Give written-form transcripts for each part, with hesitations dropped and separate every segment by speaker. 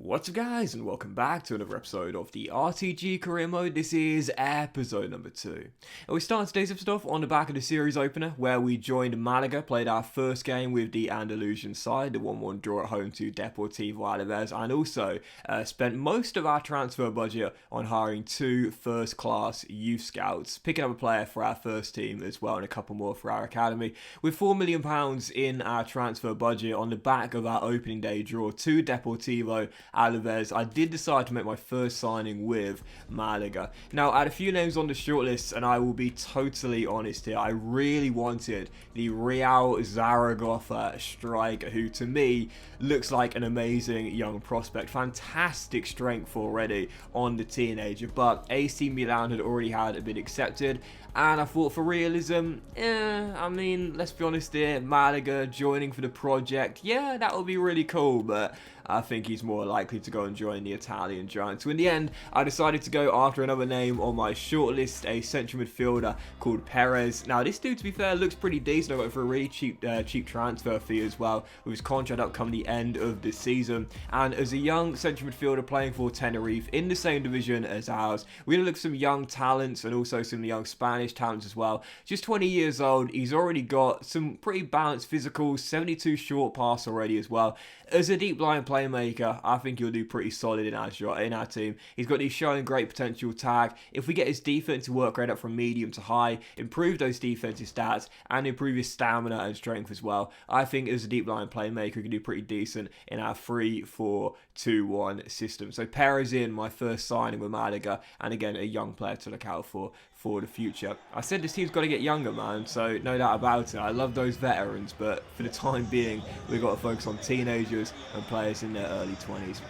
Speaker 1: What's up guys, and welcome back to another episode of the RTG career mode. This is episode number 2. And we start today's episode off on the back of the series opener where we joined Malaga, played our first game with the Andalusian side, the 1-1 draw at home to Deportivo Alaves, and also spent most of our transfer budget on hiring 2 first-class youth scouts, picking up a player for our first team as well and a couple more for our academy. With £4 million in our transfer budget on the back of our opening day draw to Deportivo Alaves, I did decide to make my first signing with Malaga. Now, I had a few names on the shortlist, and I will be totally honest here. I really wanted the Real Zaragoza striker, who to me looks like an amazing young prospect. Fantastic strength already on the teenager, but AC Milan had already had a bid accepted. And I thought for realism, I mean, let's be honest here, Malaga joining for the project, yeah, that would be really cool, but I think he's more likely to go and join the Italian giants. So in the end, I decided to go after another name on my shortlist, a central midfielder called Perez. Now, this dude, to be fair, looks pretty decent. I got it for a really cheap transfer fee as well, with his contract up come the end of the season. And as a young central midfielder playing for Tenerife in the same division as ours, we're going to look at some young talents and also some young Spanish talents as well. Just 20 years old, he's already got some pretty balanced physicals, 72 short pass already as well. As a deep line playmaker, I think he'll do pretty solid in our team. He's got his showing great potential tag. If we get his defensive work rate up from medium to high, improve those defensive stats, and improve his stamina and strength as well, I think as a deep line playmaker, he can do pretty decent in our 3-4-2-1 system. So Perez in, my first signing with Malaga, and again, a young player to look out for the future. I said this team's got to get younger, man, so no doubt about it. I love those veterans, but for the time being, we've got to focus on teenagers and players in their early 20s.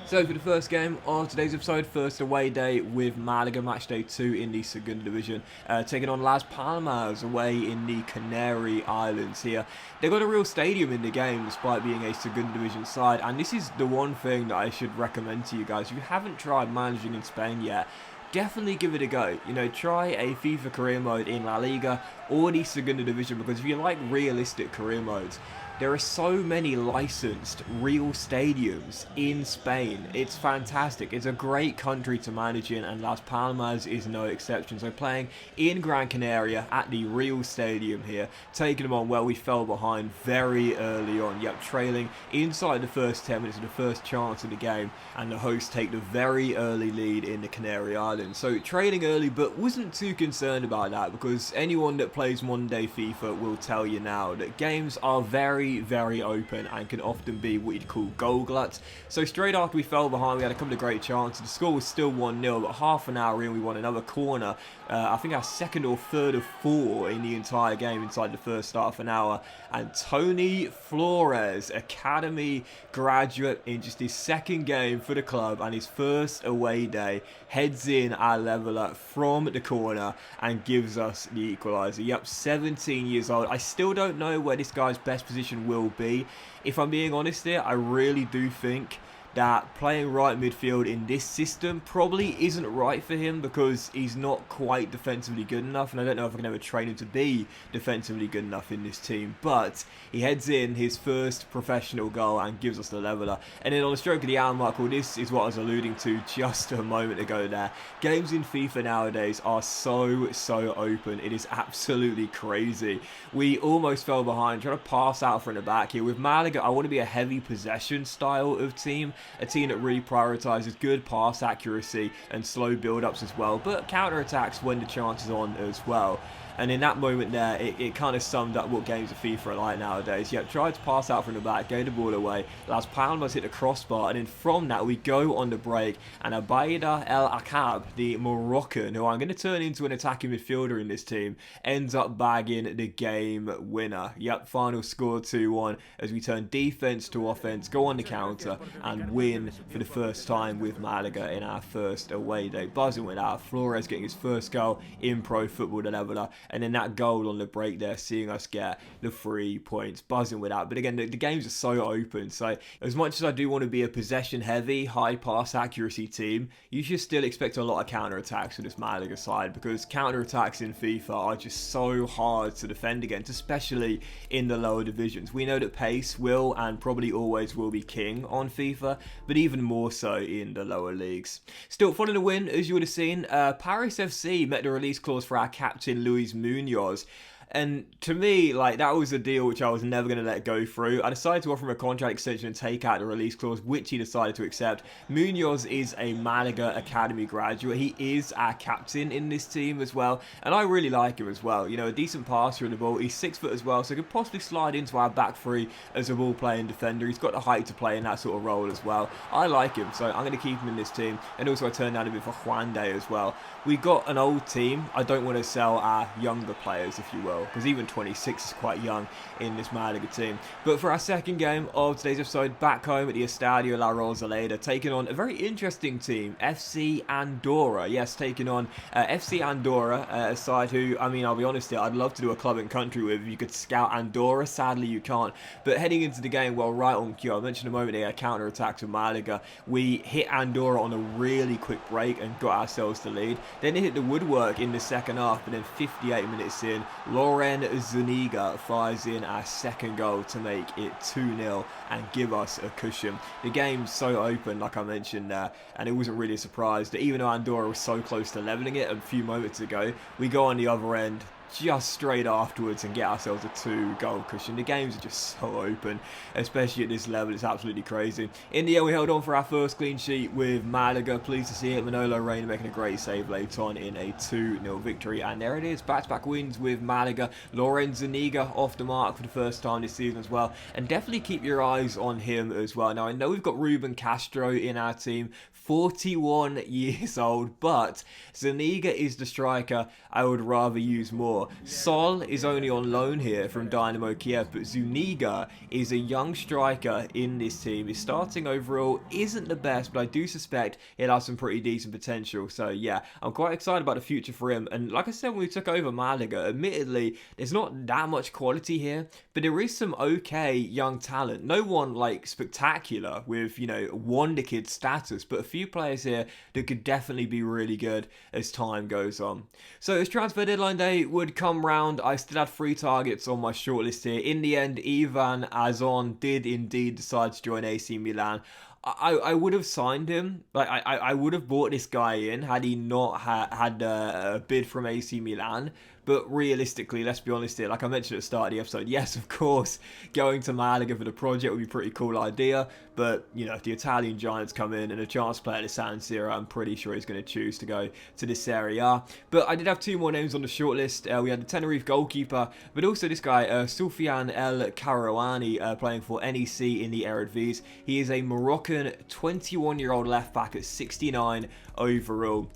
Speaker 1: So for the first game of today's episode, first away day with Malaga, match day 2 in the Segunda Division, taking on Las Palmas away in the Canary Islands here. They've got a real stadium in the game despite being a Segunda Division side, and this is the one thing that I should recommend to you guys. If you haven't tried managing in Spain yet, definitely give it a go. You know, try a FIFA career mode in La Liga or the Segunda Division, because if you like realistic career modes, there are so many licensed real stadiums in Spain. It's fantastic. It's a great country to manage in, and Las Palmas is no exception. So playing in Gran Canaria at the Real Stadium here, taking them on where we fell behind very early on. Yep, trailing inside the first 10 minutes of the first chance of the game, and the hosts take the very early lead in the Canary Islands. So trailing early, but wasn't too concerned about that, because anyone that plays modern day FIFA will tell you now that games are very open and can often be what you'd call goal gluts. So straight after we fell behind, we had a couple of great chances. The score was still 1-0, but half an hour in, we won another corner. I think our second or third of 4 in the entire game inside the first half an hour. And Tony Flores, academy graduate in just his second game for the club and his first away day, heads in our leveller from the corner and gives us the equaliser. Yep, 17 years old. I still don't know where this guy's best position will be. If I'm being honest here, I really do think that playing right midfield in this system probably isn't right for him, because he's not quite defensively good enough, and I don't know if I can ever train him to be defensively good enough in this team. But he heads in his first professional goal and gives us the leveller. And then on the stroke of the hour mark, well, this is what I was alluding to just a moment ago there. Games in FIFA nowadays are so open. It is absolutely crazy. We almost fell behind, trying to pass out from the back here. With Malaga, I want to be a heavy possession style of team. A team that really prioritises good pass accuracy and slow build-ups as well, but counter-attacks when the chance is on as well. And in that moment there, it kind of summed up what games of FIFA are like nowadays. Yep, tried to pass out from the back, gave the ball away. Las Palmas hit the crossbar, and then from that we go on the break. And Abaida El Akab, the Moroccan, who I'm going to turn into an attacking midfielder in this team, ends up bagging the game winner. Yep, final score 2-1 as we turn defense to offense, go on the counter, and win for the first time with Malaga in our first away day. Buzzing with that. Flores getting his first goal in pro football, the leveller. and then that goal on the break there, seeing us get the 3 points, buzzing with that. But again, the games are so open, so as much as I do want to be a possession heavy, high pass accuracy team, you should still expect a lot of counter attacks for this Malaga side, because counter attacks in FIFA are just so hard to defend against, especially in the lower divisions. We know that pace will and probably always will be king on FIFA, but even more so in the lower leagues. Still, following the win, as you would have seen, Paris FC met the release clause for our captain Luis Munoz. And to me, like, that was a deal which I was never going to let go through. I decided to offer him a contract extension and take out the release clause, which he decided to accept. Munoz is a Malaga Academy graduate. He is our captain in this team as well, and I really like him as well. You know, a decent passer of the ball. He's 6 foot as well, so could possibly slide into our back three as a ball-playing defender. He's got the height to play in that sort of role as well. I like him, so I'm going to keep him in this team. And also I turned down a bit for Juan Day as well. We got an old team. I don't want to sell our younger players, if you will, because even 26 is quite young in this Malaga team. But for our second game of today's episode, back home at the Estadio La Rosaleda, taking on a very interesting team, FC Andorra. Yes, taking on FC Andorra, a side who, I mean, I'll be honest here, I'd love to do a club and country with. You could scout Andorra, sadly you can't. But heading into the game, well, right on cue, I mentioned a moment ago, counter-attack to Malaga. We hit Andorra on a really quick break and got ourselves the lead. Then it hit the woodwork in the second half, but then 58 minutes in, Loren Zuniga fires in our second goal to make it 2-0 and give us a cushion. The game's so open, like I mentioned there, and it wasn't really a surprise that even though Andorra was so close to levelling it a few moments ago, we go on the other end just straight afterwards and get ourselves a 2-goal cushion. The games are just so open, especially at this level. It's absolutely crazy. In the end, we held on for our first clean sheet with Malaga. Pleased to see it. Manolo Reina making a great save late on in a 2-0 victory. And there it is, back-to-back wins with Malaga. Loren Zuniga off the mark for the first time this season as well. And definitely keep your eyes on him as well. Now, I know we've got Ruben Castro in our team, 41 years old, but Zuniga is the striker I would rather use more. Sol is only on loan here from Dynamo Kiev, but Zuniga is a young striker in this team. His starting overall isn't the best, but I do suspect he'll have some pretty decent potential. So yeah, I'm quite excited about the future for him. And like I said, when we took over Malaga, admittedly, there's not that much quality here, but there is some okay young talent. No one like spectacular with, you know, wonder kid status, but a few players here that could definitely be really good as time goes on. So as transfer deadline day would come round, I still had 3 targets on my shortlist here. In the end, Ivan Azon did indeed decide to join AC Milan. I would have signed him. Like I would have bought this guy in had he not had a bid from AC Milan. But realistically, let's be honest here, like I mentioned at the start of the episode, yes, of course, going to Malaga for the project would be a pretty cool idea. But, you know, if the Italian Giants come in and a chance to play at the San Siro, I'm pretty sure he's going to choose to go to this Serie A. But I did have 2 more names on the shortlist. We had the Tenerife goalkeeper, but also this guy, Soufiane El Karouani, playing for NEC in the Eredivisie. He is a Moroccan 21-year-old left-back at 69 overall.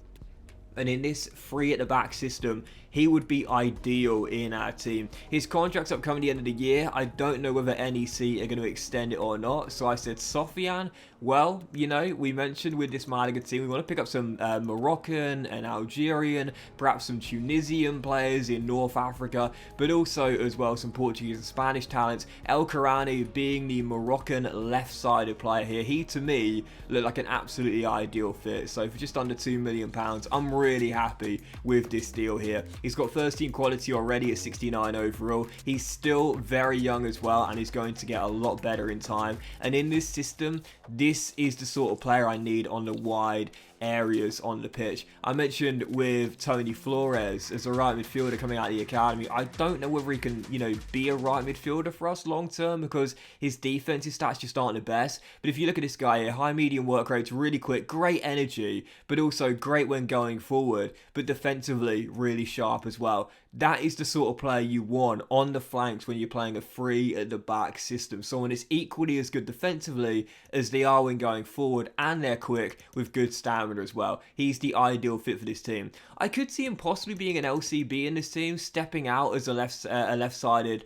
Speaker 1: And in this 3 at the back system, he would be ideal in our team. His contract's upcoming at the end of the year. I don't know whether NEC are going to extend it or not. So I said, Sofiane, well, you know, we mentioned with this Malaga team, we want to pick up some Moroccan and Algerian, perhaps some Tunisian players in North Africa, but also as well some Portuguese and Spanish talents. El Karani being the Moroccan left-sided player here, he to me looked like an absolutely ideal fit. So for just under £2 million, I'm really happy with this deal here. He's got first team quality already at 69 overall. He's still very young as well, and he's going to get a lot better in time. And in this system, this is the sort of player I need on the wide areas on the pitch. I mentioned with Tony Flores as a right midfielder coming out of the academy. I don't know whether he can, you know, be a right midfielder for us long term because his defensive stats just aren't the best. But if you look at this guy here, high medium work rates, really quick, great energy, but also great when going forward, but defensively really sharp as well. That is the sort of player you want on the flanks when you're playing a 3 at the back system. Someone is equally as good defensively as they are when going forward, and they're quick with good stamina as well. He's the ideal fit for this team. I could see him possibly being an LCB in this team, stepping out as a left-sided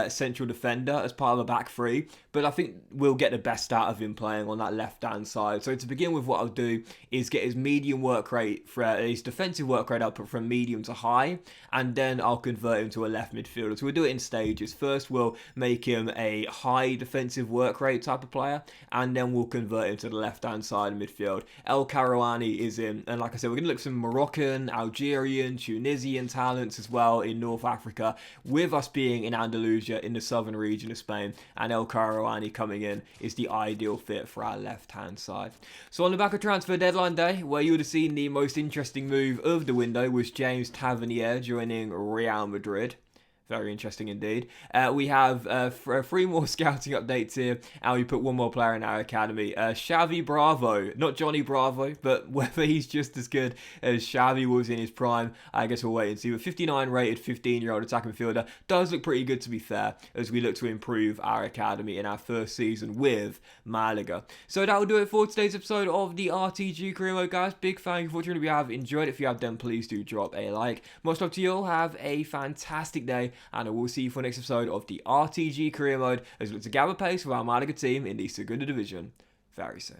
Speaker 1: central defender as part of a back 3, but I think we'll get the best out of him playing on that left-hand side. So to begin with, what I'll do is get his medium work rate, his defensive work rate up from medium to high, and then then I'll convert him to a left midfielder. So we'll do it in stages. First, we'll make him a high defensive work rate type of player, and then we'll convert him to the left-hand side of midfield. El Karouani is in, and like I said, we're going to look at some Moroccan, Algerian, Tunisian talents as well in North Africa, with us being in Andalusia in the southern region of Spain, and El Karouani coming in is the ideal fit for our left-hand side. So on the back of transfer deadline day, where you would have seen the most interesting move of the window was James Tavernier joining Real Madrid. Very interesting indeed. We have 3 more scouting updates here, and we put 1 more player in our academy. Xavi Bravo, not Johnny Bravo, but whether he's just as good as Xavi was in his prime, I guess we'll wait and see. But 59 rated 15-year-old attacking midfielder does look pretty good, to be fair, as we look to improve our academy in our first season with Malaga. So that will do it for today's episode of the RTG career mode, guys. Big thank you for watching. If you have enjoyed it, if you have, then please do drop a like. Much love to you all. Have a fantastic day, and I will see you for the next episode of the RTG career mode as we look to gather pace with our Malaga team in the Segunda Division very soon.